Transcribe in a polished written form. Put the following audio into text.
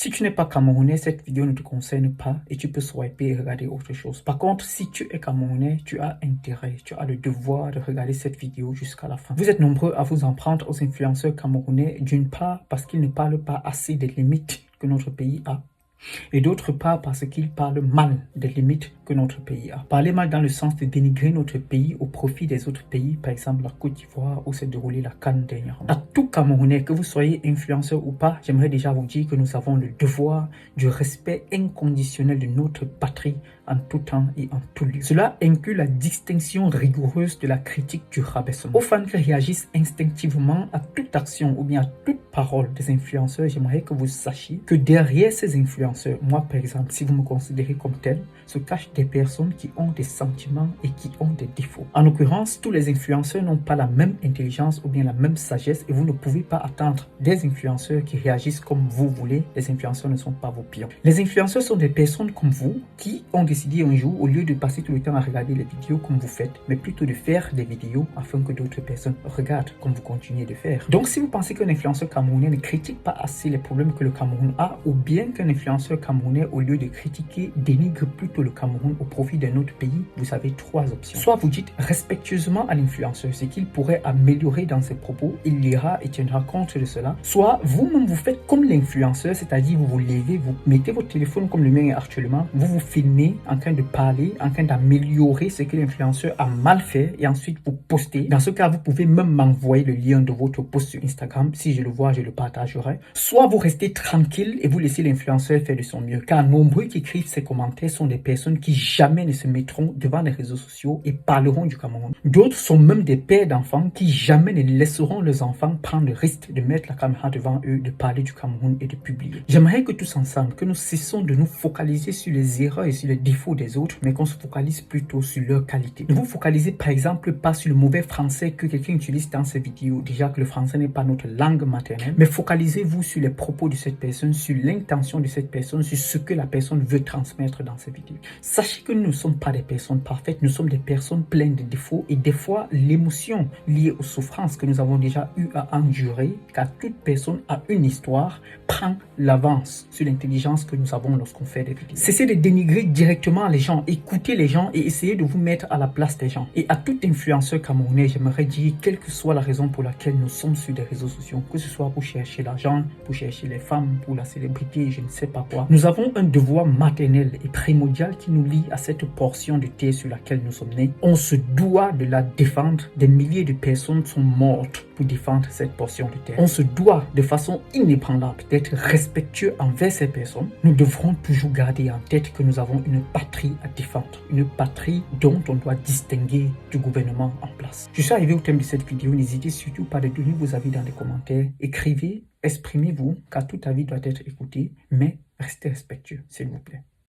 Si tu n'es pas camerounais, cette vidéo ne te concerne pas et tu peux swiper et regarder autre chose. Par contre, si tu es camerounais, tu as intérêt, tu as le devoir de regarder cette vidéo jusqu'à la fin. Vous êtes nombreux à vous en prendre aux influenceurs camerounais, d'une part parce qu'ils ne parlent pas assez des limites que notre pays a, et d'autre part parce qu'ils parlent mal des limites que notre pays a. Parler mal dans le sens de dénigrer notre pays au profit des autres pays, par exemple la Côte d'Ivoire où s'est déroulé la CAN dernièrement. À tout Camerounais, que vous soyez influenceur ou pas, j'aimerais déjà vous dire que nous avons le devoir du respect inconditionnel de notre patrie en tout temps et en tout lieu. Cela inclut la distinction rigoureuse de la critique du rabaissement. Aux fans qui réagissent instinctivement à toute action ou bien à toute parole des influenceurs, j'aimerais que vous sachiez que derrière ces influenceurs, moi par exemple, si vous me considérez comme tel, se cachent des personnes qui ont des sentiments et qui ont des défauts. En l'occurrence, tous les influenceurs n'ont pas la même intelligence ou bien la même sagesse et vous ne pouvez pas attendre des influenceurs qui réagissent comme vous voulez. Les influenceurs ne sont pas vos pions. Les influenceurs sont des personnes comme vous qui ont décidé un jour, au lieu de passer tout le temps à regarder les vidéos comme vous faites, mais plutôt de faire des vidéos afin que d'autres personnes regardent comme vous continuez de faire. Donc si vous pensez qu'un influenceur camerounais ne critique pas assez les problèmes que le Cameroun a, ou bien qu'un influenceur camerounais, au lieu de critiquer, dénigre plutôt le Cameroun au profit d'un autre pays, vous avez trois options. Soit vous dites respectueusement à l'influenceur ce qu'il pourrait améliorer dans ses propos, il lira et tiendra compte de cela. Soit vous-même vous faites comme l'influenceur, c'est-à-dire vous vous levez, vous mettez votre téléphone comme le mien est actuellement, vous vous filmez en train de parler, en train d'améliorer ce que l'influenceur a mal fait et ensuite vous postez. Dans ce cas, vous pouvez même m'envoyer le lien de votre post sur Instagram. Si je le vois, je le partagerai. Soit vous restez tranquille et vous laissez l'influenceur faire de son mieux. Car nombreux qui écrivent ces commentaires sont des personnes qui jamais ne se mettront devant les réseaux sociaux et parleront du Cameroun. D'autres sont même des pères d'enfants qui jamais ne laisseront leurs enfants prendre le risque de mettre la caméra devant eux, de parler du Cameroun et de publier. J'aimerais que tous ensemble, que nous cessons de nous focaliser sur les erreurs et sur les défauts des autres, mais qu'on se focalise plutôt sur leur qualité. Ne vous focalisez par exemple pas sur le mauvais français que quelqu'un utilise dans ses vidéos. Déjà que le français n'est pas notre langue maternelle, mais focalisez-vous sur les propos de cette personne, sur l'intention de cette personne, sur ce que la personne veut transmettre dans ses vidéos. Sachez que nous ne sommes pas des personnes parfaites, nous sommes des personnes pleines de défauts et des fois l'émotion liée aux souffrances que nous avons déjà eu à endurer, car toute personne a une histoire, prend l'avance sur l'intelligence que nous avons lorsqu'on fait des vidéos. Cessez de dénigrer directement les gens, écoutez les gens et essayez de vous mettre à la place des gens. Et à tout influenceur camerounais, j'aimerais dire, quelle que soit la raison pour laquelle nous sommes sur des réseaux sociaux, que ce soit pour chercher l'argent, pour chercher les femmes, pour la célébrité, je ne sais pas quoi, nous avons un devoir maternel et primordial qui nous lie à cette portion de terre sur laquelle nous sommes nés. On se doit de la défendre. Des milliers de personnes sont mortes pour défendre cette portion de terre. On se doit de façon inébranlable d'être respectueux envers ces personnes. Nous devrons toujours garder en tête que nous avons une patrie à défendre, une patrie dont on doit distinguer du gouvernement en place. Je suis arrivé au thème de cette vidéo. N'hésitez surtout pas à donner vos avis dans les commentaires. Écrivez, exprimez-vous, car tout avis doit être écouté, mais restez respectueux, s'il vous plaît.